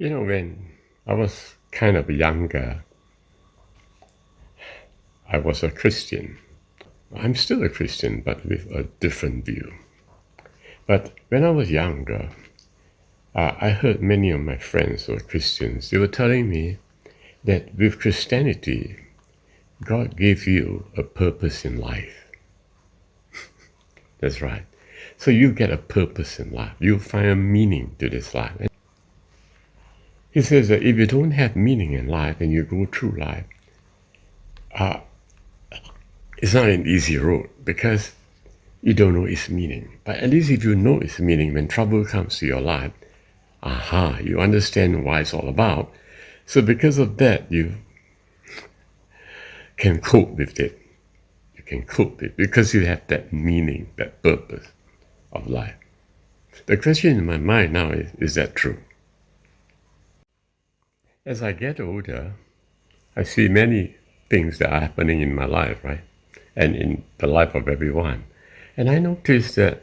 When I was kind of younger, I was a Christian. I'm still a Christian, but with a different view. But when I was younger, I heard many of my friends who were Christians. They were telling me that with Christianity, God gave you a purpose in life. That's right. So you get a purpose in life. You find a meaning to this life. And he says that if you don't have meaning in life and you go through life, it's not an easy road because you don't know its meaning. But at least if you know its meaning, when trouble comes to your life, you understand what it's all about. So because of that, you can cope with it. You can cope with it because you have that meaning, that purpose of life. The question in my mind now is that true? As I get older, I see many things that are happening in my life, right? And in the life of everyone. And I notice that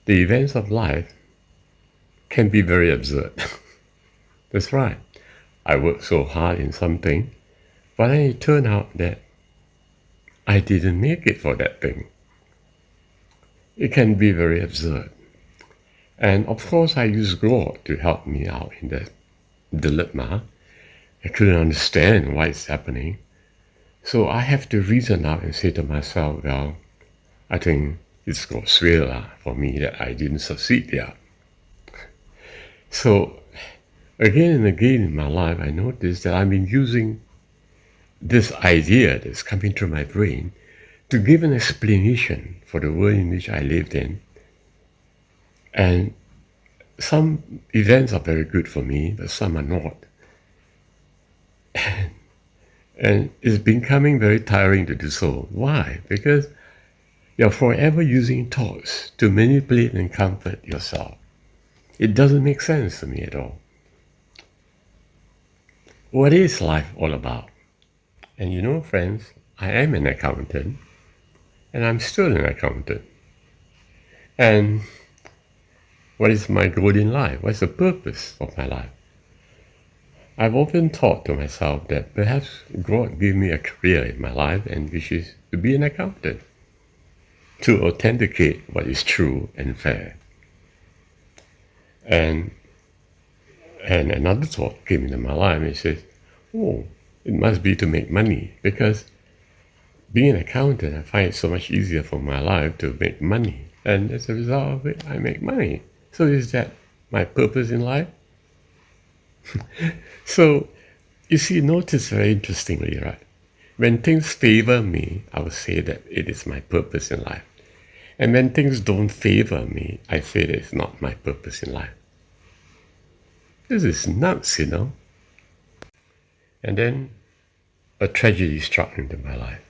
the events of life can be very absurd. That's right. I worked so hard in something, but then it turned out that I didn't make it for that thing. It can be very absurd. And of course, I use God to help me out in that dilemma. I couldn't understand why it's happening. So I have to reason out and say to myself, well, I think it's God's will for me that I didn't succeed there. So again and again in my life, I noticed that I've been using this idea that's coming through my brain to give an explanation for the world in which I lived in. And some events are very good for me, but some are not. And it's becoming very tiring to do so. Why? Because you're forever using thoughts to manipulate and comfort yourself. It doesn't make sense to me at all. What is life all about? And friends, I am an accountant, and I'm still an accountant. And what is my goal in life? What's the purpose of my life? I've often thought to myself that perhaps God gave me a career in my life, and which is to be an accountant, to authenticate what is true and fair. And another thought came into my life, and it says, it must be to make money, because being an accountant, I find it so much easier for my life to make money. And as a result of it, I make money. So is that my purpose in life? So, you see, notice very interestingly, right? When things favor me, I will say that it is my purpose in life. And when things don't favor me, I say that it's not my purpose in life. This is nuts, And then a tragedy struck into my life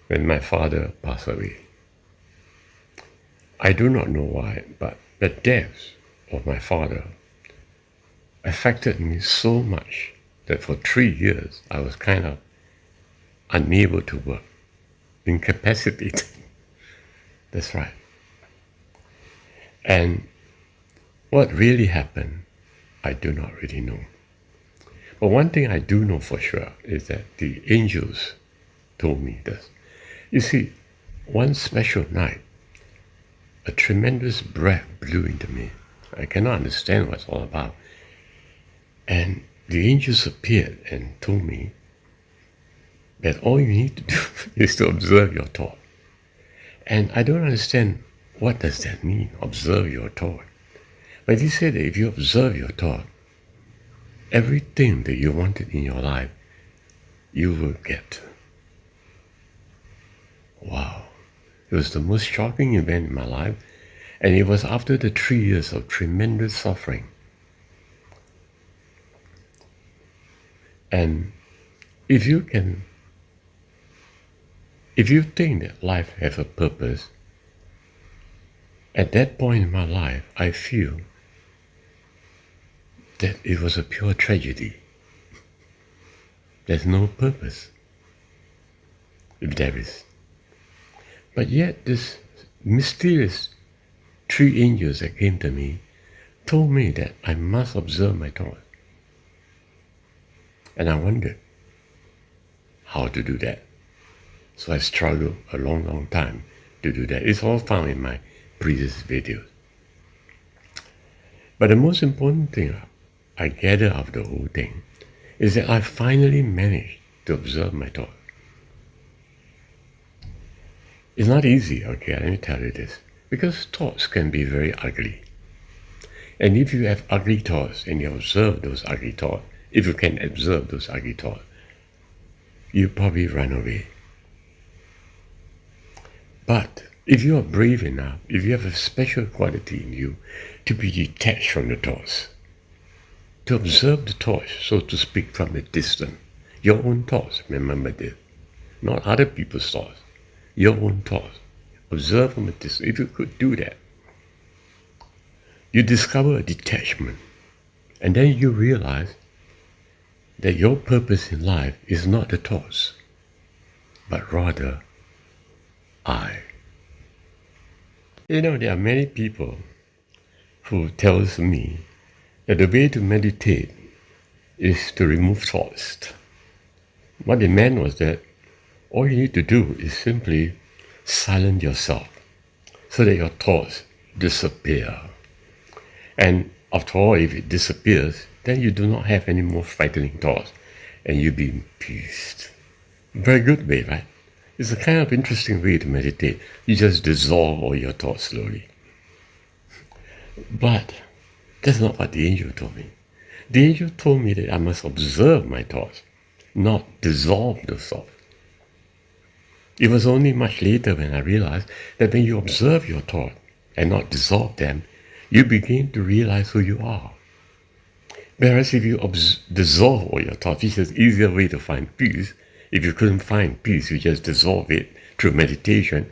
when my father passed away. I do not know why, but the death of my father affected me so much that for 3 years I was kind of unable to work, incapacitated. That's right. And what really happened, I do not really know. But one thing I do know for sure is that the angels told me this. You see, one special night, a tremendous breath blew into me. I cannot understand what it's all about. And the angels appeared and told me that all you need to do is to observe your thought. And I don't understand what does that mean, observe your thought. But he said that if you observe your thought, everything that you wanted in your life, you will get. Wow. It was the most shocking event in my life. And it was after the 3 years of tremendous suffering. And if you think that life has a purpose, at that point in my life, I feel that it was a pure tragedy. There's no purpose, if there is. But yet this mysterious 3 angels that came to me told me that I must observe my thoughts. And I wondered how to do that. So I struggled a long, long time to do that. It's all found in my previous videos. But the most important thing I gather out of the whole thing is that I finally managed to observe my thoughts. It's not easy, okay, let me tell you this, because thoughts can be very ugly. And if you have ugly thoughts and you observe those ugly thoughts, if you can observe those ugly thoughts, you probably run away. But if you are brave enough, if you have a special quality in you to be detached from the thoughts, to observe the thoughts, so to speak, from a distance, your own thoughts, remember this, not other people's thoughts, your own thoughts, observe from a distance. If you could do that, you discover a detachment, and then you realize that your purpose in life is not the thoughts, but rather I. You know, there are many people who tells me that the way to meditate is to remove thoughts. What they meant was that all you need to do is simply silence yourself so that your thoughts disappear. And after all, if it disappears, then you do not have any more frightening thoughts and you be in peace. Very good way, right? It's a kind of interesting way to meditate. You just dissolve all your thoughts slowly. But that's not what the angel told me. The angel told me that I must observe my thoughts, not dissolve those thoughts. It was only much later when I realized that when you observe your thoughts and not dissolve them, you begin to realize who you are. Whereas if you dissolve all your thoughts, which is an easier way to find peace, if you couldn't find peace, you just dissolve it through meditation,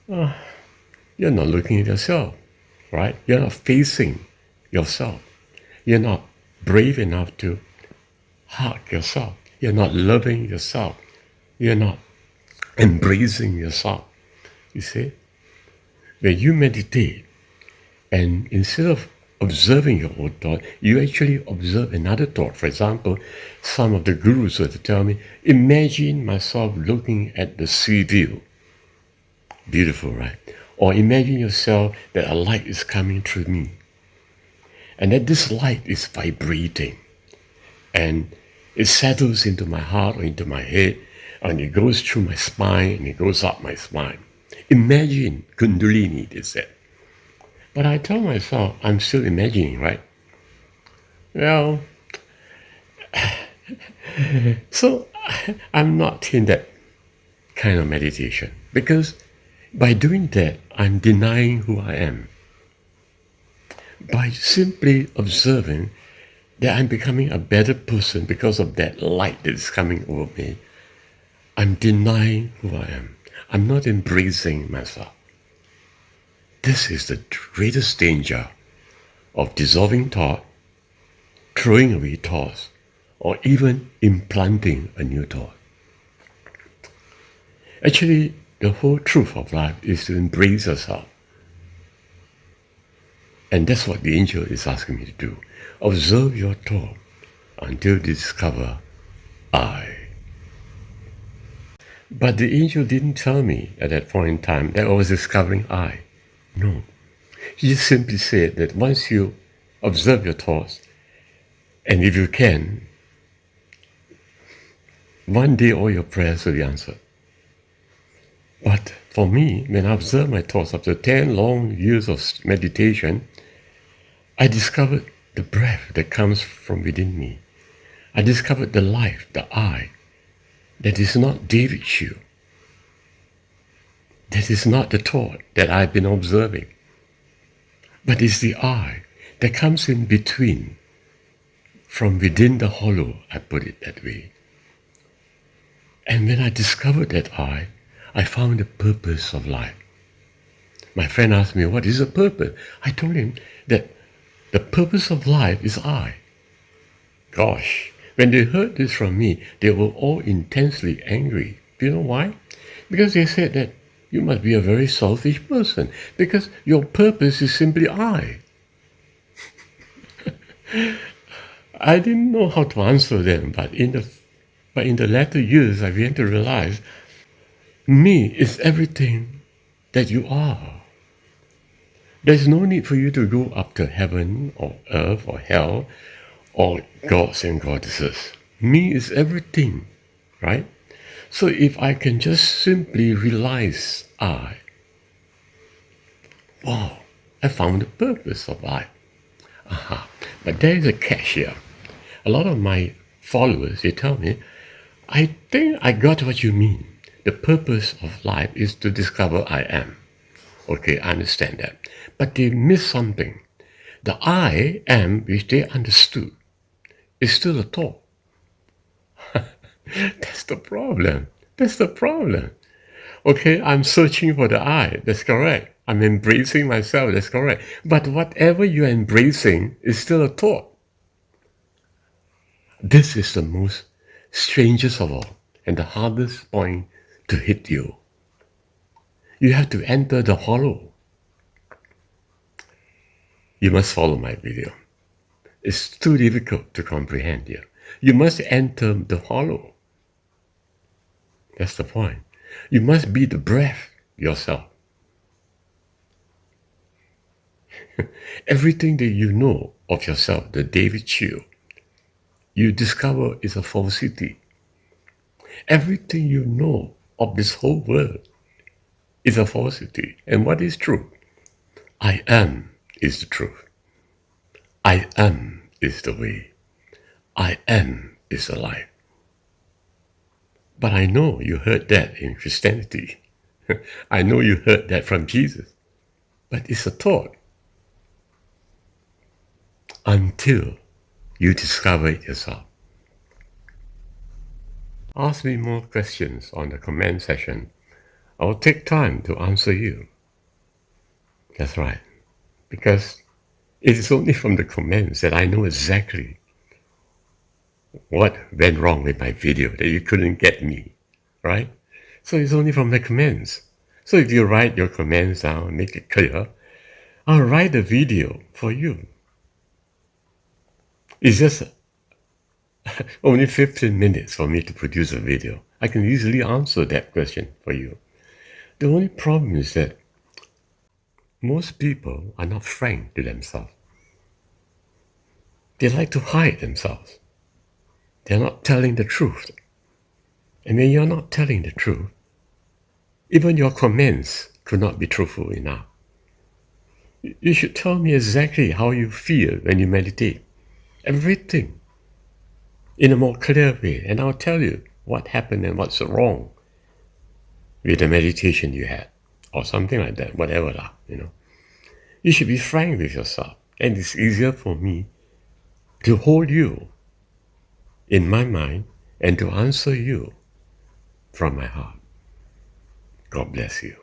you're not looking at yourself, right? You're not facing yourself. You're not brave enough to hug yourself. You're not loving yourself. You're not embracing yourself. You see? When you meditate, and instead of observing your own thought, you actually observe another thought. For example, some of the gurus were to tell me, imagine myself looking at the sea view. Beautiful, right? Or imagine yourself that a light is coming through me. And that this light is vibrating. And it settles into my heart or into my head, and it goes through my spine and it goes up my spine. Imagine Kundalini, they said. But I tell myself, I'm still imagining, right? Well, so I'm not in that kind of meditation, because by doing that, I'm denying who I am. By simply observing that I'm becoming a better person because of that light that is coming over me, I'm denying who I am. I'm not embracing myself. This is the greatest danger of dissolving thought, throwing away thoughts, or even implanting a new thought. Actually, the whole truth of life is to embrace yourself. And that's what the angel is asking me to do. Observe your thought until you discover I. But the angel didn't tell me at that point in time that I was discovering I. No. He just simply said that once you observe your thoughts, and if you can, one day all your prayers will be answered. But for me, when I observe my thoughts after 10 long years of meditation, I discovered the breath that comes from within me. I discovered the life, the I, that is not David Chu. That is not the thought that I've been observing, but it's the I that comes in between, from within the hollow, I put it that way. And when I discovered that I found the purpose of life. My friend asked me, what is the purpose? I told him that the purpose of life is I. Gosh, when they heard this from me, they were all intensely angry. Do you know why? Because they said that you must be a very selfish person, because your purpose is simply I. I didn't know how to answer them, but in the latter years, I began to realize me is everything that you are. There's no need for you to go up to heaven or earth or hell or gods and goddesses. Me is everything, right? So if I can just simply realize wow, I found the purpose of life. Aha. But there is a catch here. A lot of my followers, they tell me, I think I got what you mean. The purpose of life is to discover I am. Okay, I understand that. But they miss something. The I am, which they understood, is still a thought. That's the problem. That's the problem. Okay, I'm searching for the I. That's correct. I'm embracing myself. That's correct. But whatever you're embracing is still a thought. This is the most strangest of all and the hardest point to hit you. You have to enter the hollow. You must follow my video. It's too difficult to comprehend here. You must enter the hollow. That's the point. You must be the breath yourself. Everything that you know of yourself, the David Chiu, you discover is a falsity. Everything you know of this whole world is a falsity. And what is true? I am is the truth. I am is the way. I am is the life. But I know you heard that in Christianity. I know you heard that from Jesus. But it's a thought. Until you discover it yourself. Ask me more questions on the comment section. I'll take time to answer you. That's right. Because it is only from the comments that I know exactly what went wrong with my video, that you couldn't get me, right? So it's only from the comments. So if you write your comments down, make it clear, I'll write a video for you. It's just only 15 minutes for me to produce a video. I can easily answer that question for you. The only problem is that most people are not frank to themselves. They like to hide themselves. They're not telling the truth. And when you're not telling the truth, even your comments could not be truthful enough. You should tell me exactly how you feel when you meditate. Everything. In a more clear way. And I'll tell you what happened and what's wrong with the meditation you had. Or something like that. Whatever lah, You should be frank with yourself. And it's easier for me to hold you in my mind and to answer you from my heart. God bless you.